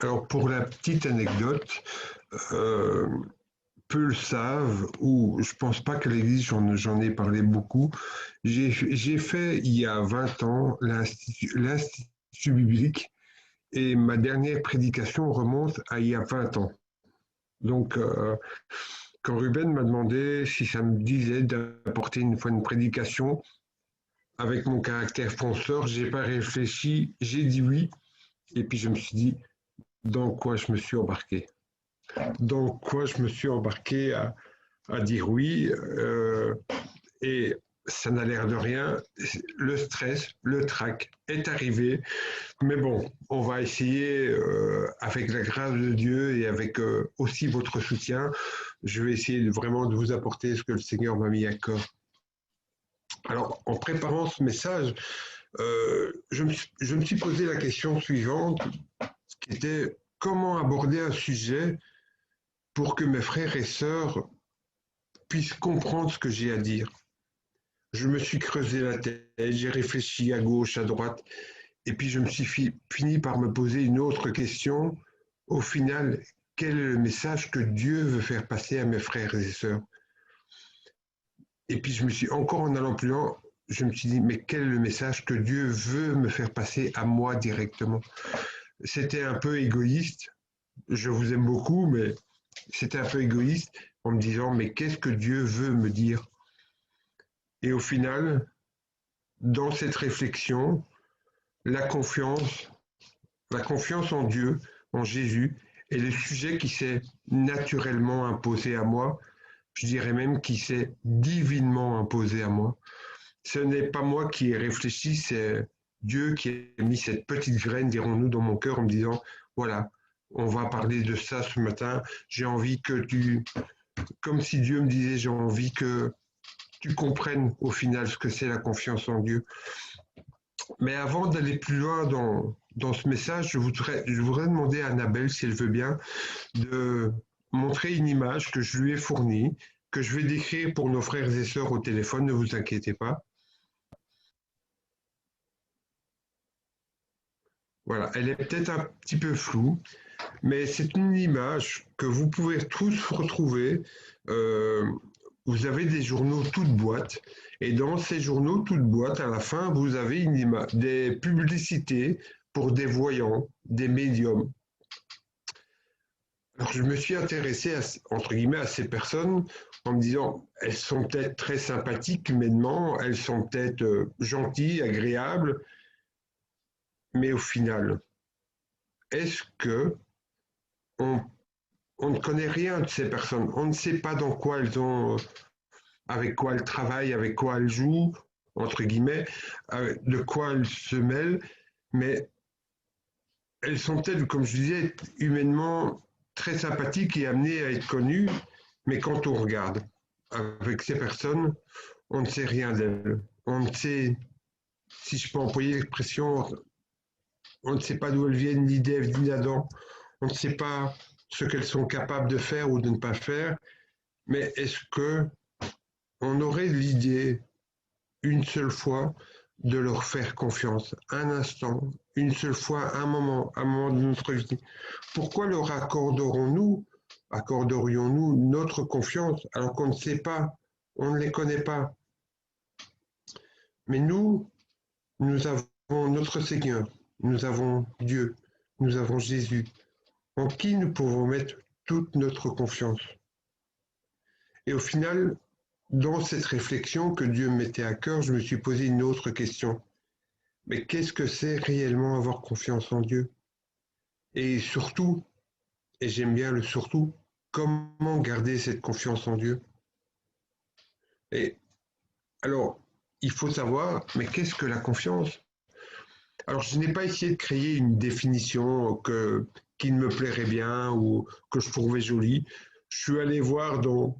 Alors, pour la petite anecdote, euh, peu le savent, ou je pense pas qu'à l'église, j'en ai parlé beaucoup. J'ai fait, il y a 20 ans, l'Institut biblique, et ma dernière prédication remonte à il y a 20 ans. Donc, quand Ruben m'a demandé si ça me disait d'apporter une fois une prédication, avec mon caractère fonceur, j'ai pas réfléchi, j'ai dit oui, et puis je me suis dit, dans quoi je me suis embarqué? Dans quoi je me suis embarqué à dire oui, et ça n'a l'air de rien. Le stress, le trac est arrivé, mais bon, on va essayer, avec la grâce de Dieu et avec aussi votre soutien, je vais essayer vraiment de vous apporter ce que le Seigneur m'a mis à cœur. Alors, en préparant ce message, je me suis posé la question suivante, qui était comment aborder un sujet pour que mes frères et sœurs puissent comprendre ce que j'ai à dire. Je me suis creusé la tête, j'ai réfléchi à gauche, à droite, et puis je me suis fini par me poser une autre question. Au final, quel est le message que Dieu veut faire passer à mes frères et sœurs? Et puis je me suis encore en allant plus loin, je me suis dit, mais quel est le message que Dieu veut me faire passer à moi directement? C'était un peu égoïste, je vous aime beaucoup, mais c'était un peu égoïste en me disant, mais qu'est-ce que Dieu veut me dire? Et au final, dans cette réflexion, la confiance, la confiance en Dieu, en Jésus, est le sujet qui s'est naturellement imposé à moi, je dirais même qui s'est divinement imposé à moi. Ce n'est pas moi qui ai réfléchi, c'est Dieu qui a mis cette petite graine, dirons-nous, dans mon cœur en me disant, voilà, on va parler de ça ce matin, j'ai envie que tu, comme si Dieu me disait, j'ai envie que tu comprennes au final ce que c'est la confiance en Dieu. Mais avant d'aller plus loin dans ce message, je voudrais demander à Annabelle, si elle veut bien, de montrer une image que je lui ai fournie, que je vais décrire pour nos frères et sœurs au téléphone, ne vous inquiétez pas. Voilà, elle est peut-être un petit peu floue, mais c'est une image que vous pouvez tous retrouver. Euh, vous avez des journaux toutes boîtes, et dans ces journaux toutes boîtes, à la fin, vous avez des publicités pour des voyants, des médiums. Alors, je me suis intéressé, entre guillemets, à ces personnes en me disant, elles sont peut-être très sympathiques humainement, elles sont peut-être gentilles, agréables, mais au final, est-ce que on, on ne connaît rien de ces personnes? On ne sait pas dans quoi elles ont, avec quoi elles travaillent, avec quoi elles jouent, entre guillemets, de quoi elles se mêlent, mais elles sont peut-être, comme je disais, humainement très sympathiques et amenées à être connues, mais quand on regarde avec ces personnes, on ne sait rien d'elles. On ne sait, si je peux employer l'expression, on ne sait pas d'où elles viennent, ni d'Ève, ni d'Adam. On ne sait pas ce qu'elles sont capables de faire ou de ne pas faire. Mais est-ce que on aurait l'idée, une seule fois, de leur faire confiance, un instant, une seule fois, un moment de notre vie? Pourquoi leur accorderions-nous notre confiance alors qu'on ne sait pas, on ne les connaît pas? Mais nous avons notre Seigneur, nous avons Dieu, nous avons Jésus, en qui nous pouvons mettre toute notre confiance. Et au final, dans cette réflexion que Dieu me mettait à cœur, je me suis posé une autre question. Mais qu'est-ce que c'est réellement avoir confiance en Dieu? Et surtout, et j'aime bien le surtout, comment garder cette confiance en Dieu? Et alors, il faut savoir, mais qu'est-ce que la confiance? Alors, je n'ai pas essayé de créer une définition qui me plairait bien ou que je trouvais jolie. Je suis allé voir dans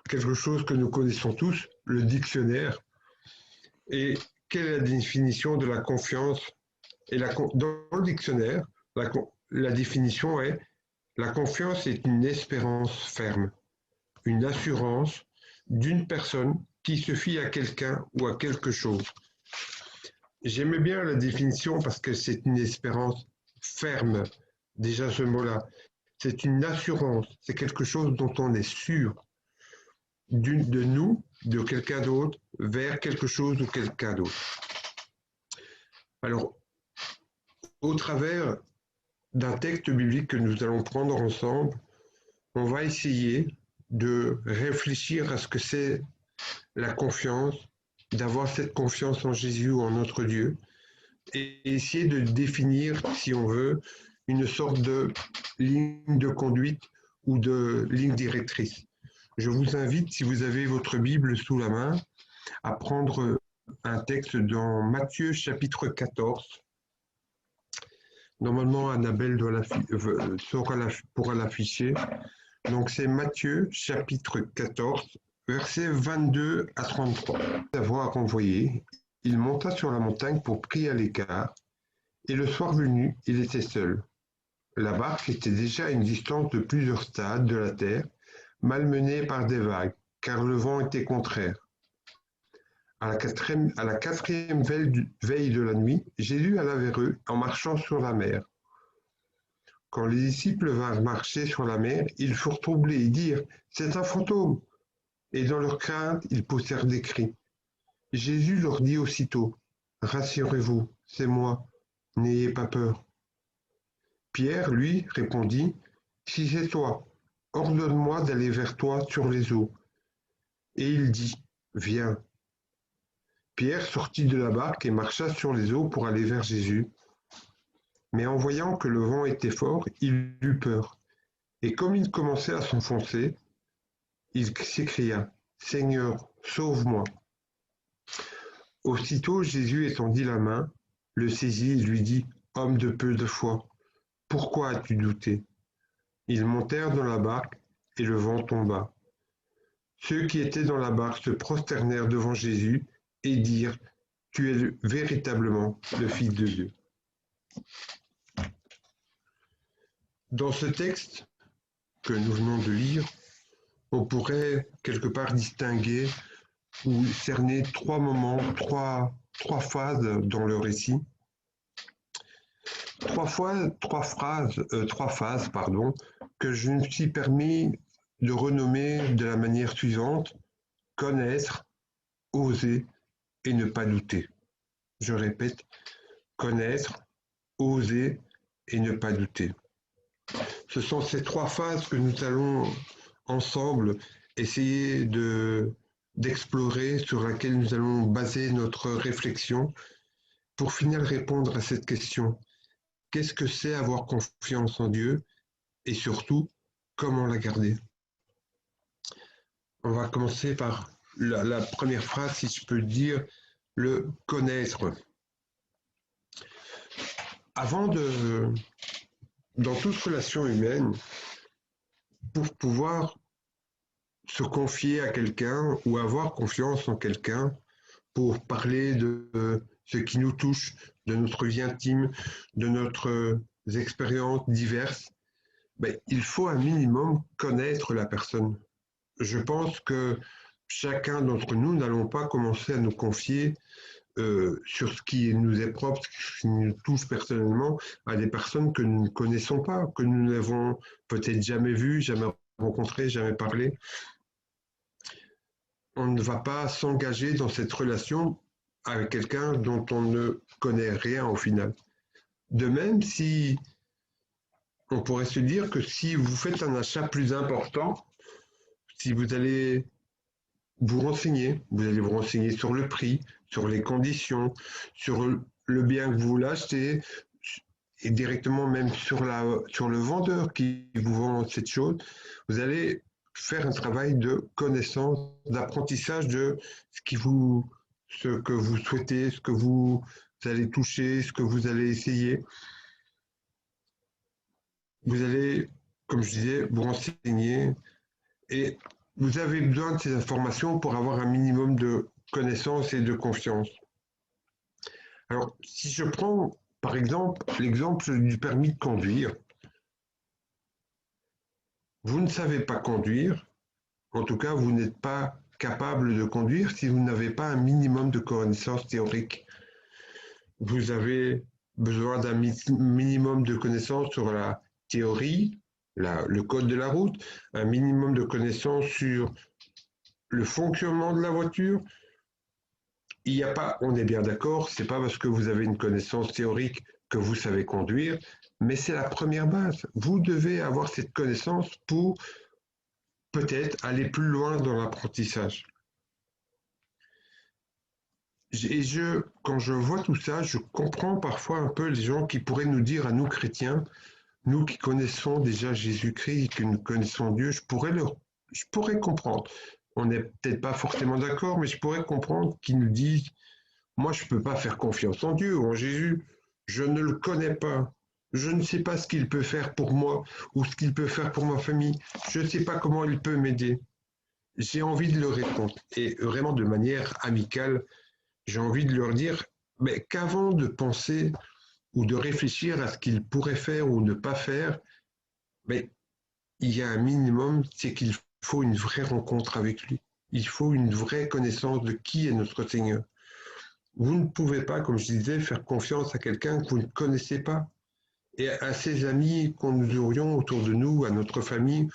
quelque chose que nous connaissons tous, le dictionnaire. Et quelle est la définition de la confiance? Dans le dictionnaire, la définition est la confiance est une espérance ferme, une assurance d'une personne qui se fie à quelqu'un ou à quelque chose. J'aimais bien la définition parce que c'est une espérance ferme. déjà ce mot-là. C'est une assurance, c'est quelque chose dont on est sûr de nous, de quelqu'un d'autre, vers quelque chose ou quelqu'un d'autre. Alors, au travers d'un texte biblique que nous allons prendre ensemble, on va essayer de réfléchir à ce que c'est la confiance, d'avoir cette confiance en Jésus ou en notre Dieu, et essayer de définir, si on veut, une sorte de ligne de conduite ou de ligne directrice. Je vous invite, si vous avez votre Bible sous la main, à prendre un texte dans Matthieu chapitre 14. Normalement, Annabelle pourra l'afficher. Donc c'est Matthieu chapitre 14, versets 22 à 33. D'avoir envoyé, il monta sur la montagne pour prier à l'écart, et le soir venu, il était seul. La barque était déjà à une distance de plusieurs stades de la terre, malmenée par des vagues, car le vent était contraire. À la quatrième veille de la nuit, Jésus alla vers eux en marchant sur la mer. Quand les disciples vinrent marcher sur la mer, ils furent troublés et dirent « C'est un fantôme !» Et dans leur crainte, ils poussèrent des cris. Jésus leur dit aussitôt « Rassurez-vous, c'est moi, n'ayez pas peur. » Pierre, lui, répondit « Si c'est toi, ordonne-moi d'aller vers toi sur les eaux. » Et il dit « Viens. » Pierre sortit de la barque et marcha sur les eaux pour aller vers Jésus. Mais en voyant que le vent était fort, il eut peur. Et comme il commençait à s'enfoncer, il s'écria « Seigneur, sauve-moi !» Aussitôt Jésus étendit la main, le saisit et lui dit « Homme de peu de foi, pourquoi as-tu douté ?» Ils montèrent dans la barque et le vent tomba. Ceux qui étaient dans la barque se prosternèrent devant Jésus et dirent « Tu es véritablement le Fils de Dieu. » Dans ce texte que nous venons de lire, on pourrait quelque part distinguer ou cerner trois moments, trois phases dans le récit. Trois phases, que je me suis permis de renommer de la manière suivante: connaître, oser et ne pas douter. Je répète, connaître, oser et ne pas douter. Ce sont ces trois phases que nous allons ensemble essayer d'explorer, sur laquelle nous allons baser notre réflexion pour finir répondre à cette question. Qu'est-ce que c'est avoir confiance en Dieu et surtout, comment la garder? On va commencer par la première phrase, si je peux dire, le connaître. Dans toute relation humaine, pour pouvoir se confier à quelqu'un ou avoir confiance en quelqu'un, pour parler de ce qui nous touche, de notre vie intime, de notre expériences diverses, il faut un minimum connaître la personne. Je pense que chacun d'entre nous n'allons pas commencer à nous confier sur ce qui nous est propre, ce qui nous touche personnellement, à des personnes que nous ne connaissons pas, que nous n'avons peut-être jamais vues, jamais rencontrées, jamais parlé. On ne va pas s'engager dans cette relation avec quelqu'un dont on ne connaît rien au final. De même, si on pourrait se dire que si vous faites un achat plus important, si vous allez vous allez vous renseigner sur le prix, sur les conditions, sur le bien que vous l'achetez, et directement même sur le vendeur qui vous vend cette chose, vous allez faire un travail de connaissance, d'apprentissage de ce que vous souhaitez, ce que vous allez toucher, ce que vous allez essayer. Vous allez, comme je disais, vous renseigner et vous avez besoin de ces informations pour avoir un minimum de connaissances et de confiance. Alors, si je prends par exemple l'exemple du permis de conduire, vous ne savez pas conduire, en tout cas, vous n'êtes pas capable de conduire si vous n'avez pas un minimum de connaissances théoriques. Vous avez besoin d'un minimum de connaissances sur la théorie, le code de la route, un minimum de connaissances sur le fonctionnement de la voiture. Il n'y a pas, on est bien d'accord, c'est pas parce que vous avez une connaissance théorique que vous savez conduire, mais c'est la première base. Vous devez avoir cette connaissance pour peut-être aller plus loin dans l'apprentissage. Quand je vois tout ça, je comprends parfois un peu les gens qui pourraient nous dire à nous chrétiens, nous qui connaissons déjà Jésus-Christ et qui nous connaissons Dieu, je pourrais comprendre. On n'est peut-être pas forcément d'accord, mais je pourrais comprendre qu'ils nous disent, moi je ne peux pas faire confiance en Dieu ou en Jésus, je ne le connais pas. Je ne sais pas ce qu'il peut faire pour moi ou ce qu'il peut faire pour ma famille. Je ne sais pas comment il peut m'aider. J'ai envie de leur répondre et vraiment de manière amicale, j'ai envie de leur dire mais qu'avant de penser ou de réfléchir à ce qu'ils pourraient faire ou ne pas faire, mais il y a un minimum, c'est qu'il faut une vraie rencontre avec lui. Il faut une vraie connaissance de qui est notre Seigneur. Vous ne pouvez pas, comme je disais, faire confiance à quelqu'un que vous ne connaissez pas. Et à ces amis qu'on nous aurions autour de nous, à notre famille,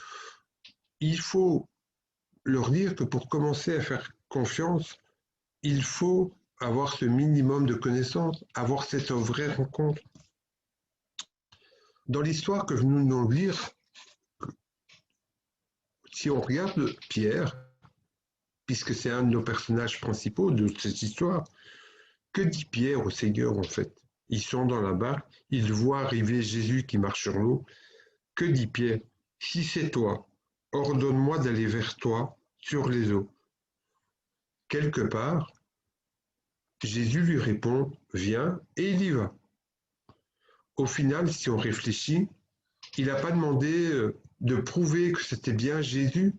il faut leur dire que pour commencer à faire confiance, il faut avoir ce minimum de connaissances, avoir cette vraie rencontre. Dans l'histoire que nous venons de lire, si on regarde Pierre, puisque c'est un de nos personnages principaux de cette histoire, que dit Pierre au Seigneur en fait? Ils sont dans la barque, ils voient arriver Jésus qui marche sur l'eau. Que dit Pierre? Si c'est toi, ordonne-moi d'aller vers toi sur les eaux. Quelque part, Jésus lui répond, viens, et il y va. Au final, si on réfléchit, il n'a pas demandé de prouver que c'était bien Jésus.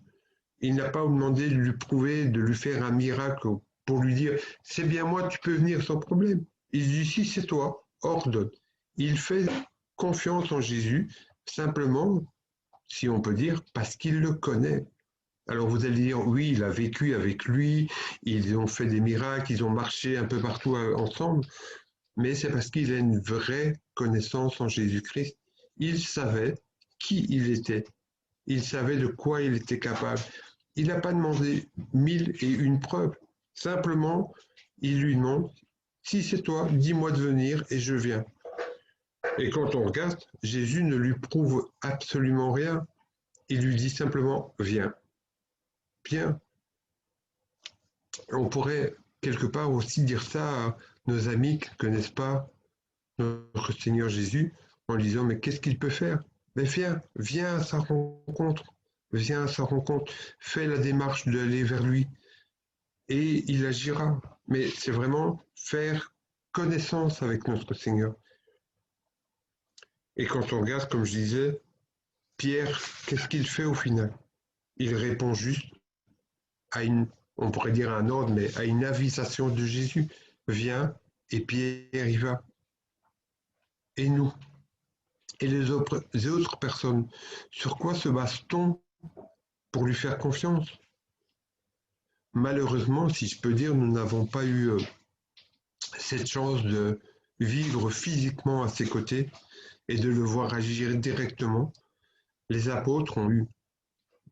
Il n'a pas demandé de lui prouver, de lui faire un miracle pour lui dire c'est bien moi, tu peux venir sans problème. Il dit si c'est toi, ordonne. Il fait confiance en Jésus, simplement, si on peut dire, parce qu'il le connaît. Alors vous allez dire oui, il a vécu avec lui, ils ont fait des miracles, ils ont marché un peu partout ensemble, mais c'est parce qu'il a une vraie connaissance en Jésus-Christ. Il savait qui il était, il savait de quoi il était capable. Il n'a pas demandé 1001 preuves. Simplement, il lui demande, si c'est toi, dis-moi de venir et je viens. Et quand on regarde, Jésus ne lui prouve absolument rien. Il lui dit simplement, viens. Viens. On pourrait quelque part aussi dire ça à nos amis qui ne connaissent pas notre Seigneur Jésus en lui disant, mais qu'est-ce qu'il peut faire? Mais viens, viens à sa rencontre. Viens à sa rencontre. Fais la démarche d'aller vers lui. Et il agira. Mais c'est vraiment faire connaissance avec notre Seigneur. Et quand on regarde, comme je disais, Pierre, qu'est-ce qu'il fait au final? Il répond juste à une, on pourrait dire un ordre, mais à une invitation de Jésus. Viens, et Pierre y va. Et nous? Et les autres personnes? Sur quoi se base-t-on pour lui faire confiance? Malheureusement, si je peux dire, nous n'avons pas eu cette chance de vivre physiquement à ses côtés et de le voir agir directement. Les apôtres ont eu,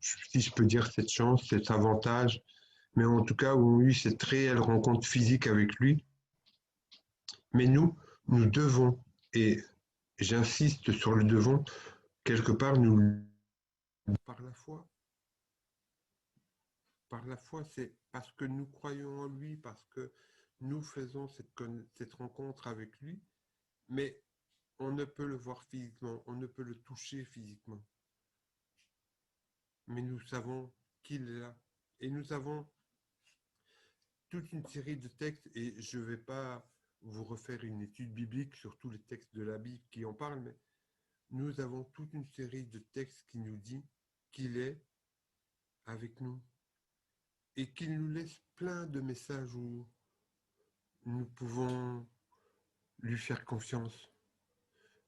si je peux dire, cette chance, cet avantage, mais en tout cas ont eu cette réelle rencontre physique avec lui. Mais nous devons, et j'insiste sur le devons, quelque part, nous, par la foi. Par la foi, c'est parce que nous croyons en lui, parce que nous faisons cette rencontre avec lui, mais on ne peut le voir physiquement, on ne peut le toucher physiquement. Mais nous savons qu'il est là. Et nous avons toute une série de textes, et je ne vais pas vous refaire une étude biblique sur tous les textes de la Bible qui en parlent, mais nous avons toute une série de textes qui nous dit qu'il est avec nous et qu'il nous laisse plein de messages où nous pouvons lui faire confiance.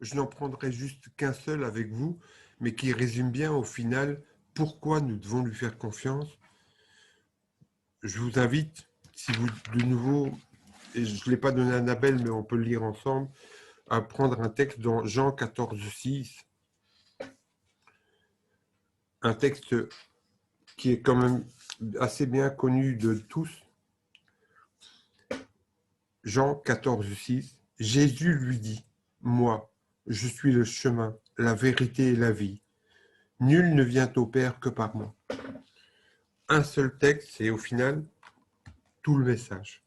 Je n'en prendrai juste qu'un seul avec vous, mais qui résume bien au final pourquoi nous devons lui faire confiance. Je vous invite, si vous, de nouveau, et je ne l'ai pas donné à Annabelle, mais on peut le lire ensemble, à prendre un texte dans Jean 14, 6. un texte qui est quand même assez bien connu de tous. Jean 14, 6. Jésus lui dit, moi, je suis le chemin, la vérité et la vie. Nul ne vient au Père que par moi. Un seul texte et au final, tout le message.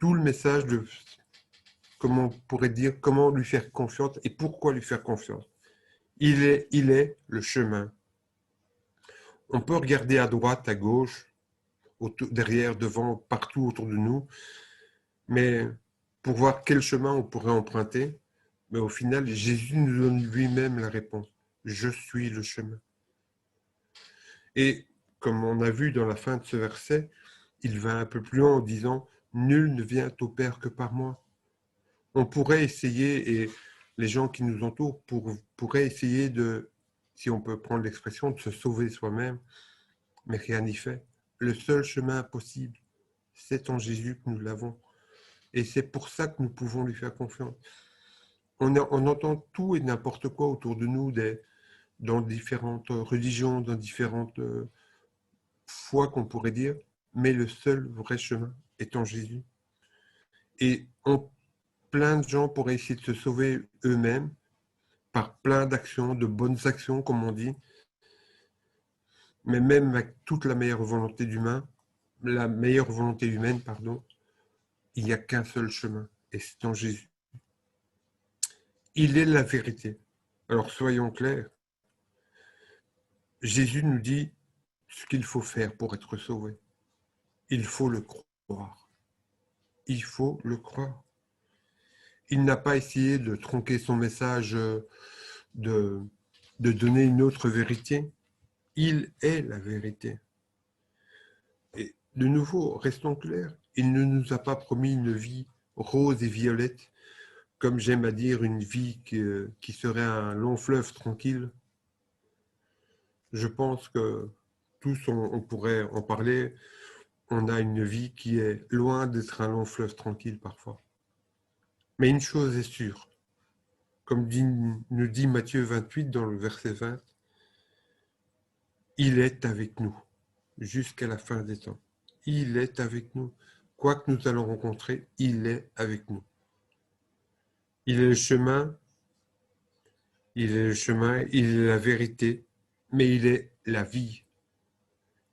Tout le message de, comment on pourrait dire, comment lui faire confiance et pourquoi lui faire confiance. Il est le chemin. On peut regarder à droite, à gauche, derrière, devant, partout autour de nous, mais pour voir quel chemin on pourrait emprunter, mais au final, Jésus nous donne lui-même la réponse. Je suis le chemin. Et comme on a vu dans la fin de ce verset, il va un peu plus loin en disant « Nul ne vient au Père que par moi ». On pourrait essayer, et les gens qui nous entourent pourraient essayer de, si on peut prendre l'expression, de se sauver soi-même, mais rien n'y fait. Le seul chemin possible, c'est en Jésus que nous l'avons. Et c'est pour ça que nous pouvons lui faire confiance. On entend tout et n'importe quoi autour de nous, dans différentes religions, dans différentes foi qu'on pourrait dire, mais le seul vrai chemin est en Jésus. Et plein de gens pourraient essayer de se sauver eux-mêmes par plein d'actions, de bonnes actions, comme on dit, mais même avec toute la meilleure volonté humaine, il n'y a qu'un seul chemin, et c'est en Jésus. Il est la vérité. Alors soyons clairs, Jésus nous dit ce qu'il faut faire pour être sauvé. Il faut le croire. Il faut le croire. Il n'a pas essayé de tronquer son message, de donner une autre vérité. Il est la vérité. Et de nouveau, restons clairs, il ne nous a pas promis une vie rose et violette, comme j'aime à dire, une vie qui serait un long fleuve tranquille. Je pense que tous, on pourrait en parler, on a une vie qui est loin d'être un long fleuve tranquille parfois. Mais une chose est sûre, comme nous dit Matthieu 28 dans le verset 20, il est avec nous jusqu'à la fin des temps. Il est avec nous. Quoi que nous allons rencontrer, il est avec nous. Il est le chemin, il est la vérité, mais il est la vie.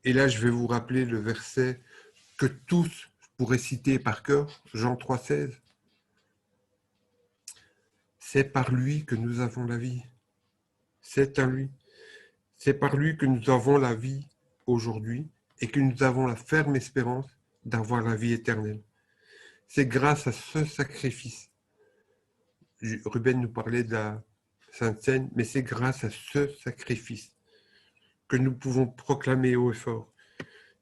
Et là, je vais vous rappeler le verset que tous pourraient citer par cœur, Jean 3,16. C'est par lui que nous avons la vie. C'est en lui. C'est par lui que nous avons la vie aujourd'hui et que nous avons la ferme espérance d'avoir la vie éternelle. C'est grâce à ce sacrifice. Ruben nous parlait de la Sainte Seine, mais c'est grâce à ce sacrifice que nous pouvons proclamer haut et fort.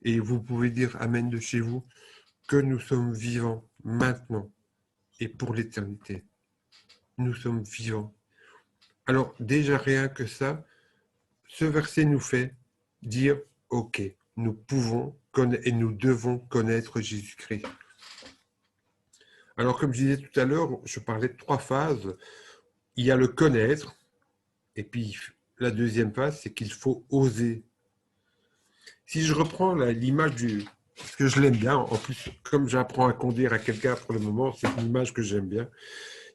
Et vous pouvez dire Amen de chez vous, que nous sommes vivants maintenant et pour l'éternité. Nous sommes vivants. Alors déjà rien que ça, ce verset nous fait dire, ok, nous pouvons et nous devons connaître Jésus-Christ. Alors comme je disais tout à l'heure, je parlais de 3 phases. Il y a le connaître, et puis la deuxième phase, c'est qu'il faut oser. Si je reprends l'image parce que je l'aime bien, en plus, comme j'apprends à conduire à quelqu'un pour le moment, c'est une image que j'aime bien.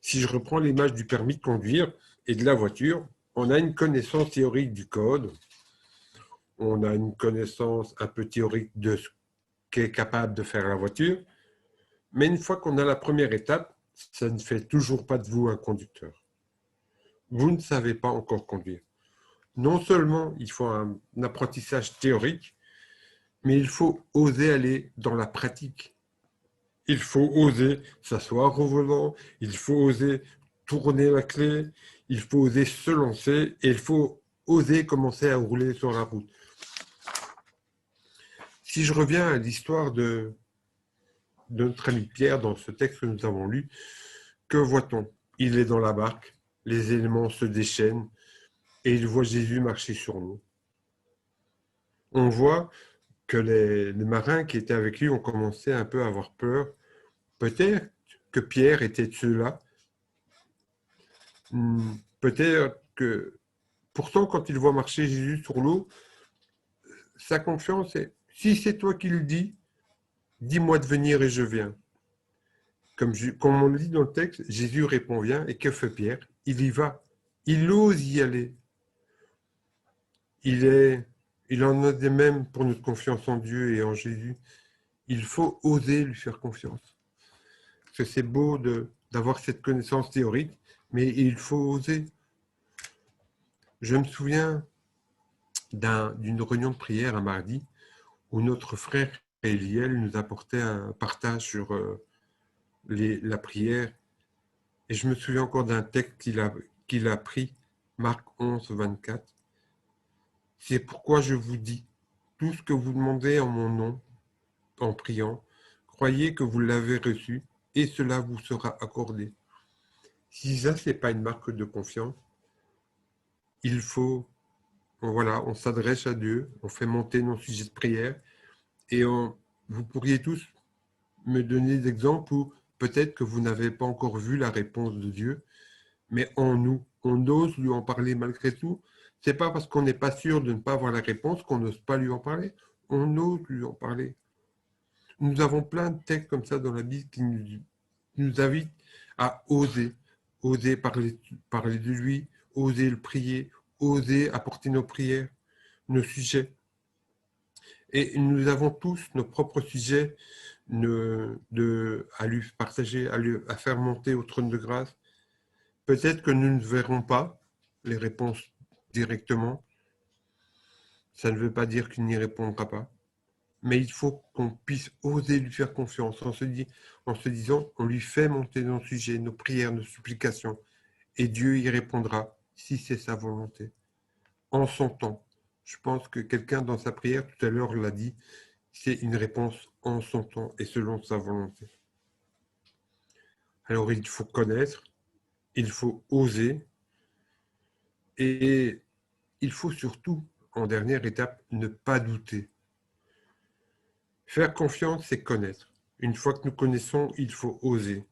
Si je reprends l'image du permis de conduire et de la voiture, on a une connaissance théorique du code, on a une connaissance un peu théorique de ce qu'est capable de faire la voiture, mais une fois qu'on a la première étape, ça ne fait toujours pas de vous un conducteur. Vous ne savez pas encore conduire. Non seulement il faut un apprentissage théorique, mais il faut oser aller dans la pratique. Il faut oser s'asseoir au volant, il faut oser tourner la clé, il faut oser se lancer et il faut oser commencer à rouler sur la route. Si je reviens à l'histoire de notre ami Pierre dans ce texte que nous avons lu, que voit-on? Il est dans la barque, les éléments se déchaînent et il voit Jésus marcher sur l'eau. On voit que les marins qui étaient avec lui ont commencé un peu à avoir peur. Peut-être que Pierre était de ceux-là. Peut-être que Pourtant, quand il voit marcher Jésus sur l'eau, sa confiance est, si c'est toi qui le dis, dis-moi de venir et je viens. Comme on le dit dans le texte, Jésus répond, viens, et que fait Pierre? Il y va. Il ose y aller. Il en a des mêmes pour notre confiance en Dieu et en Jésus. Il faut oser lui faire confiance. Parce que c'est beau d'avoir cette connaissance théorique, mais il faut oser. Je me souviens d'une réunion de prière un mardi où notre frère Eliel nous apportait un partage sur la prière. Et je me souviens encore d'un texte qu'il a pris, Marc 11, 24. C'est pourquoi je vous dis, tout ce que vous demandez en mon nom, en priant, croyez que vous l'avez reçu et cela vous sera accordé. Si ça, ce n'est pas une marque de confiance, il faut, voilà, on s'adresse à Dieu, on fait monter nos sujets de prière et vous pourriez tous me donner des exemples où peut-être que vous n'avez pas encore vu la réponse de Dieu, mais en nous, on ose lui en parler malgré tout. C'est pas parce qu'on n'est pas sûr de ne pas avoir la réponse qu'on n'ose pas lui en parler. On ose lui en parler. Nous avons plein de textes comme ça dans la Bible qui nous invitent à oser parler de lui, oser le prier, oser apporter nos prières, nos sujets. Et nous avons tous nos propres sujets à lui partager, à faire monter au trône de grâce. Peut-être que nous ne verrons pas les réponses directement. Ça ne veut pas dire qu'il n'y répondra pas. Mais il faut qu'on puisse oser lui faire confiance en se disant, on lui fait monter nos sujets, nos prières, nos supplications, et Dieu y répondra si c'est sa volonté. En son temps. Je pense que quelqu'un dans sa prière tout à l'heure l'a dit, c'est une réponse en son temps et selon sa volonté. Alors il faut connaître, il faut oser, et il faut surtout, en dernière étape, ne pas douter. Faire confiance, c'est connaître. Une fois que nous connaissons, il faut oser.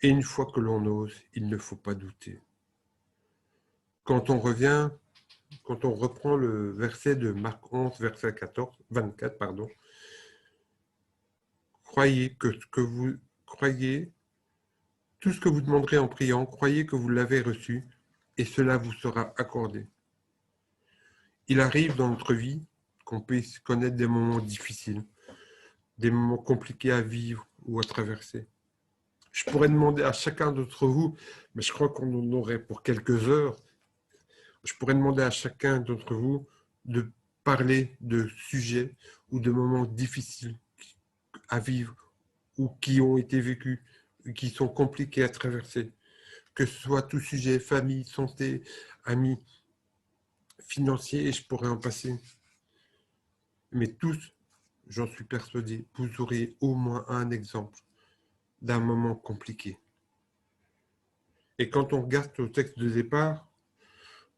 Et une fois que l'on ose, il ne faut pas douter. Quand on reprend le verset de Marc 11, verset 24, croyez tout ce que vous demanderez en priant, croyez que vous l'avez reçu, et cela vous sera accordé. Il arrive dans notre vie qu'on puisse connaître des moments difficiles, des moments compliqués à vivre ou à traverser. Je pourrais demander à chacun d'entre vous, mais je crois qu'on en aurait pour quelques heures, je pourrais demander à chacun d'entre vous de parler de sujets ou de moments difficiles à vivre ou qui ont été vécus, qui sont compliqués à traverser, que ce soit tout sujet, famille, santé, amis, financiers, et je pourrais en passer. Mais tous, j'en suis persuadé, vous aurez au moins un exemple d'un moment compliqué. Et quand on regarde le texte de départ,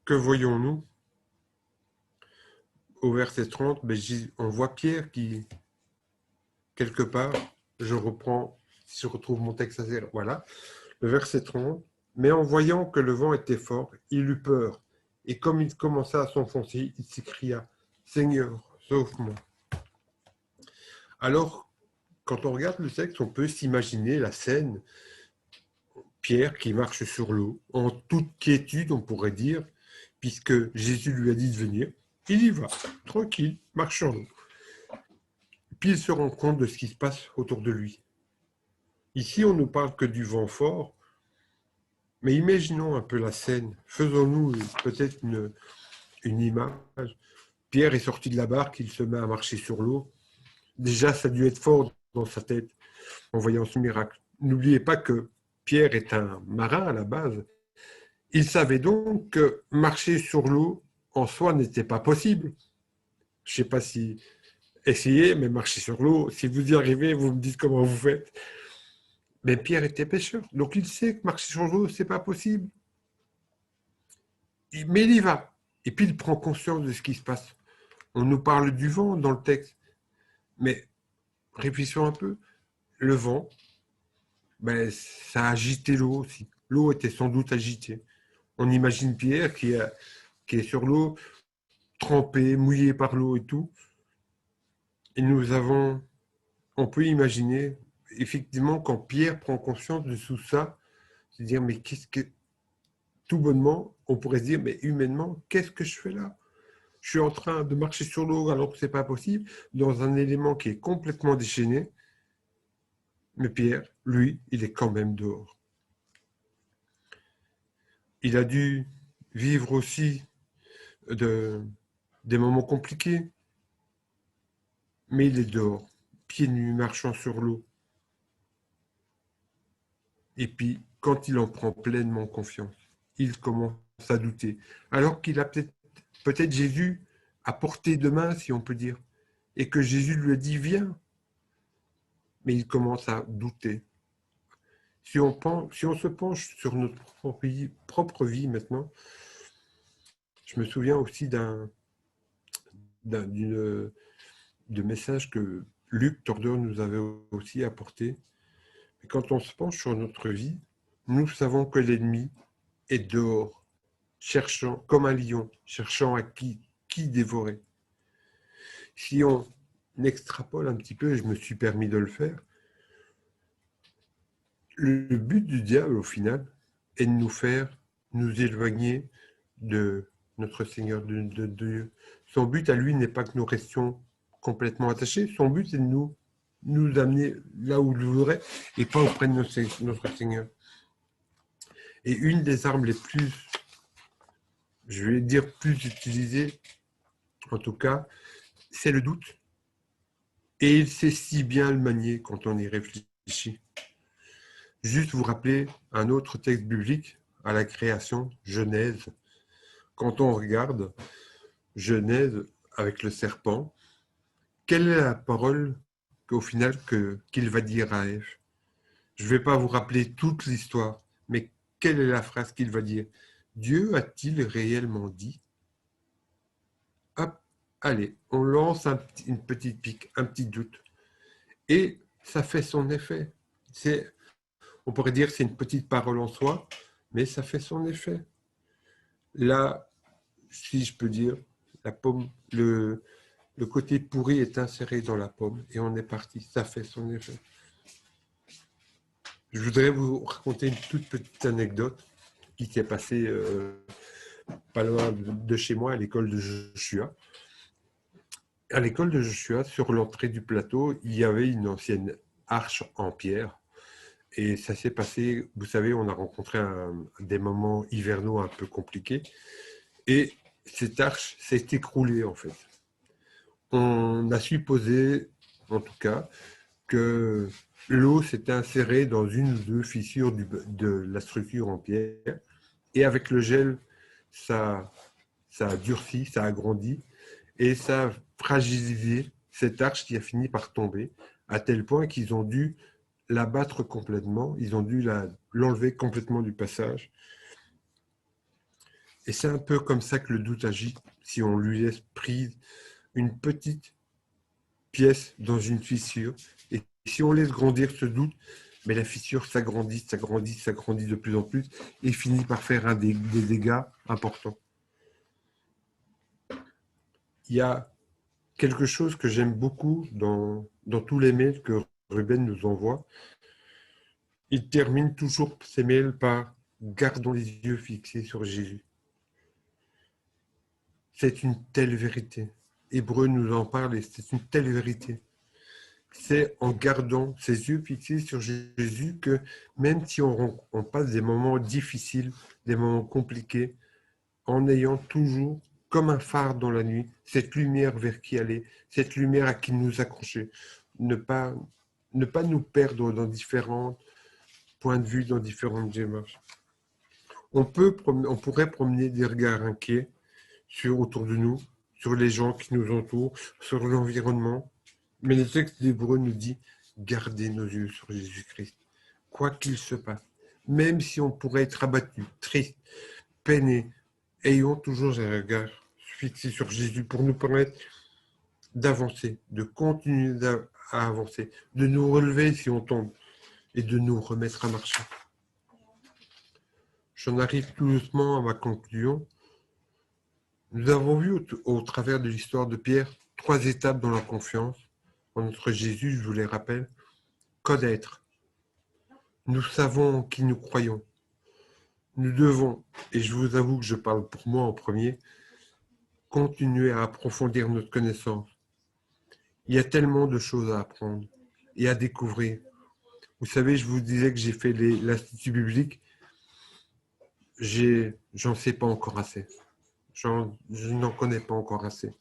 que voyons-nous? Au verset 30, on voit Pierre qui, quelque part, je retrouve mon texte à zéro, voilà, le verset 30, mais en voyant que le vent était fort, il eut peur, et comme il commença à s'enfoncer, il s'écria, « Seigneur, sauve-moi ». Alors, quand on regarde le texte, on peut s'imaginer la scène, Pierre qui marche sur l'eau, en toute quiétude, on pourrait dire, puisque Jésus lui a dit de venir, il y va, tranquille, marche sur l'eau. Puis il se rend compte de ce qui se passe autour de lui. Ici, on ne parle que du vent fort, mais imaginons un peu la scène. Faisons-nous peut-être une image. Pierre est sorti de la barque, il se met à marcher sur l'eau. Déjà, ça a dû être fort dans sa tête en voyant ce miracle. N'oubliez pas que Pierre est un marin à la base. Il savait donc que marcher sur l'eau en soi n'était pas possible. Je ne sais pas si essayez, mais marcher sur l'eau, si vous y arrivez, vous me dites comment vous faites. Mais Pierre était pêcheur, donc il sait que marcher sur l'eau, ce n'est pas possible. Mais il y va. Et puis il prend conscience de ce qui se passe. On nous parle du vent dans le texte, mais réfléchissons un peu. Le vent, ça a agité l'eau aussi. L'eau était sans doute agitée. On imagine Pierre qui est sur l'eau, trempé, mouillé par l'eau et tout. Et on peut imaginer, effectivement, quand Pierre prend conscience de tout ça, se dire, mais tout bonnement, on pourrait se dire, mais humainement, qu'est-ce que je fais là? Je suis en train de marcher sur l'eau alors que ce n'est pas possible, dans un élément qui est complètement déchaîné. Mais Pierre, lui, il est quand même dehors. Il a dû vivre aussi des moments compliqués, mais il est dehors, pieds nus, marchant sur l'eau. Et puis, quand il en prend pleinement confiance, il commence à douter. Alors qu'il a peut-être Jésus à portée de main, si on peut dire, et que Jésus lui a dit, viens. Mais il commence à douter. Si on se penche sur notre propre vie maintenant, je me souviens aussi de message que Luc Tordeur nous avait aussi apporté. Et quand on se penche sur notre vie, nous savons que l'ennemi est dehors, cherchant, comme un lion, cherchant à qui dévorer. Si on extrapole un petit peu, et je me suis permis de le faire, le but du diable, au final, est de nous faire nous éloigner de notre Seigneur, de Dieu. Son but à lui n'est pas que nous restions complètement attachés, son but est de nous amener là où il voudrait et pas auprès de notre Seigneur. Et une des armes les plus, je vais dire plus utilisées, en tout cas, c'est le doute. Et il sait si bien le manier quand on y réfléchit. Juste vous rappeler un autre texte biblique à la création, Genèse. Quand on regarde Genèse avec le serpent, quelle est la parole qu'au final qu'il va dire à Ève? Je ne vais pas vous rappeler toute l'histoire, mais quelle est la phrase qu'il va dire? Dieu a-t-il réellement dit? Hop, allez, on lance une petite pique, un petit doute. Et ça fait son effet. On pourrait dire que c'est une petite parole en soi, mais ça fait son effet. Là, si je peux dire, la pomme, le côté pourri est inséré dans la pomme et on est parti. Ça fait son effet. Je voudrais vous raconter une toute petite anecdote qui s'est passée pas loin de chez moi, à l'école de Joshua. À l'école de Joshua, sur l'entrée du plateau, il y avait une ancienne arche en pierre. Et ça s'est passé, vous savez, on a rencontré des moments hivernaux un peu compliqués. Et cette arche s'est écroulée, en fait. On a supposé, en tout cas, que l'eau s'était insérée dans une ou deux fissures de la structure en pierre. Et avec le gel, ça a durci, ça a grandi. Et ça a fragilisé cette arche qui a fini par tomber, à tel point qu'ils ont dû l'abattre complètement, ils ont dû l'enlever complètement du passage. Et c'est un peu comme ça que le doute agit, si on lui laisse prise une petite pièce dans une fissure. Et si on laisse grandir ce doute, mais la fissure s'agrandit, s'agrandit, s'agrandit de plus en plus et finit par faire des dégâts importants. Il y a quelque chose que j'aime beaucoup dans tous les mails que Ruben nous envoie. Il termine toujours ses mails par « Gardons les yeux fixés sur Jésus ». C'est une telle vérité. Hébreu nous en parle et c'est une telle vérité. C'est en gardant ses yeux fixés sur Jésus que même si on passe des moments difficiles, des moments compliqués, en ayant toujours, comme un phare dans la nuit, cette lumière vers qui aller, cette lumière à qui nous accrocher, ne pas nous perdre dans différents points de vue, dans différentes démarches. On pourrait promener des regards inquiets autour de nous, sur les gens qui nous entourent, sur l'environnement. Mais le texte d'Hébreu nous dit « Gardez nos yeux sur Jésus-Christ, quoi qu'il se passe. Même si on pourrait être abattu, triste, peiné, ayons toujours un regard fixé sur Jésus pour nous permettre d'avancer, de continuer à avancer, de nous relever si on tombe et de nous remettre à marcher. » j'en arrive tout doucement à ma conclusion. Nous avons vu au travers de l'histoire de Pierre 3 étapes dans la confiance. En notre Jésus, je vous les rappelle, connaître. Nous savons en qui nous croyons. Nous devons, et je vous avoue que je parle pour moi en premier, continuer à approfondir notre connaissance. Il y a tellement de choses à apprendre et à découvrir. Vous savez, je vous disais que j'ai fait l'Institut biblique. J'en sais pas encore assez. Je n'en connais pas encore assez.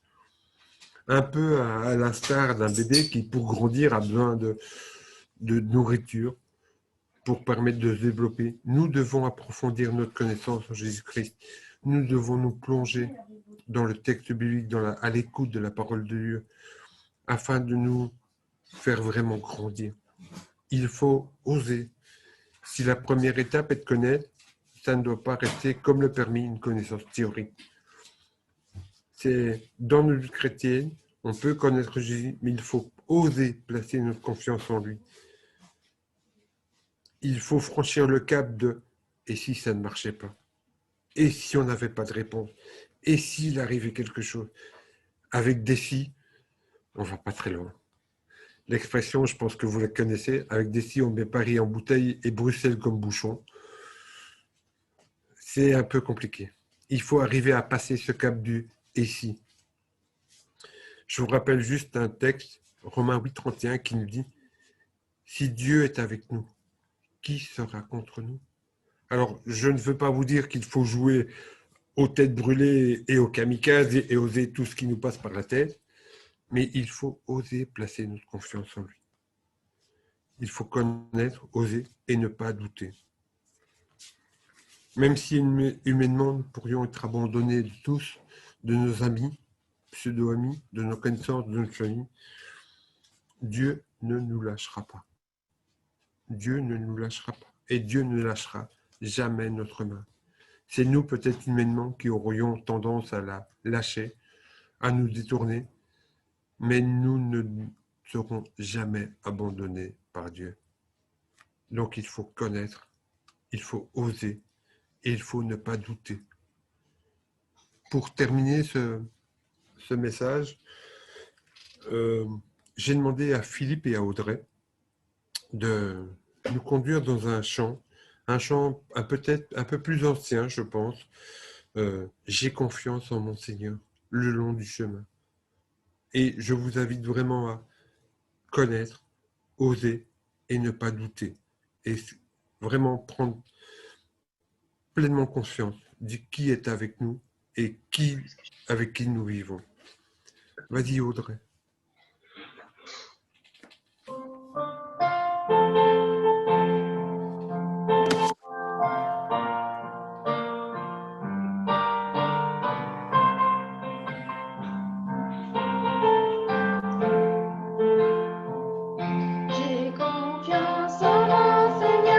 Un peu à l'instar d'un bébé qui, pour grandir, a besoin de nourriture pour permettre de se développer. Nous devons approfondir notre connaissance en Jésus-Christ. Nous devons nous plonger dans le texte biblique, à l'écoute de la parole de Dieu, afin de nous faire vraiment grandir. Il faut oser. Si la première étape est de connaître, ça ne doit pas rester comme le permis une connaissance théorique. C'est dans notre vie chrétienne, on peut connaître Jésus, mais il faut oser placer notre confiance en lui. Il faut franchir le cap de « et si ça ne marchait pas? Et si on n'avait pas de réponse? Et s'il arrivait quelque chose ?» Avec des si, on ne va pas très loin. L'expression, je pense que vous la connaissez, avec des si, on met Paris en bouteille et Bruxelles comme bouchon. C'est un peu compliqué. Il faut arriver à passer ce cap du « et si ». Je vous rappelle juste un texte, Romains 8, 31, qui nous dit « Si Dieu est avec nous, qui sera contre nous ?» Alors, je ne veux pas vous dire qu'il faut jouer aux têtes brûlées et aux kamikazes et oser tout ce qui nous passe par la tête, mais il faut oser placer notre confiance en lui. Il faut connaître, oser et ne pas douter. Même si humainement nous pourrions être abandonnés de tous, de nos amis, pseudo-amis, de nos connaissances, de notre famille, Dieu ne nous lâchera pas. Dieu ne nous lâchera pas. Et Dieu ne lâchera jamais notre main. C'est nous, peut-être humainement, qui aurions tendance à la lâcher, à nous détourner, mais nous ne serons jamais abandonnés par Dieu. Donc il faut connaître, il faut oser, et il faut ne pas douter. Pour terminer ce message, j'ai demandé à Philippe et à Audrey de nous conduire dans un chant peut-être un peu plus ancien, je pense. J'ai confiance en mon Seigneur le long du chemin. Et je vous invite vraiment à connaître, oser et ne pas douter. Et vraiment prendre pleinement conscience de qui est avec nous et avec qui nous vivons. Vas-y Audrey. J'ai confiance en mon Seigneur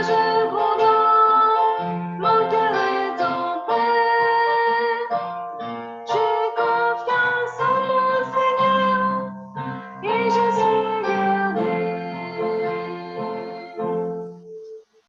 joie.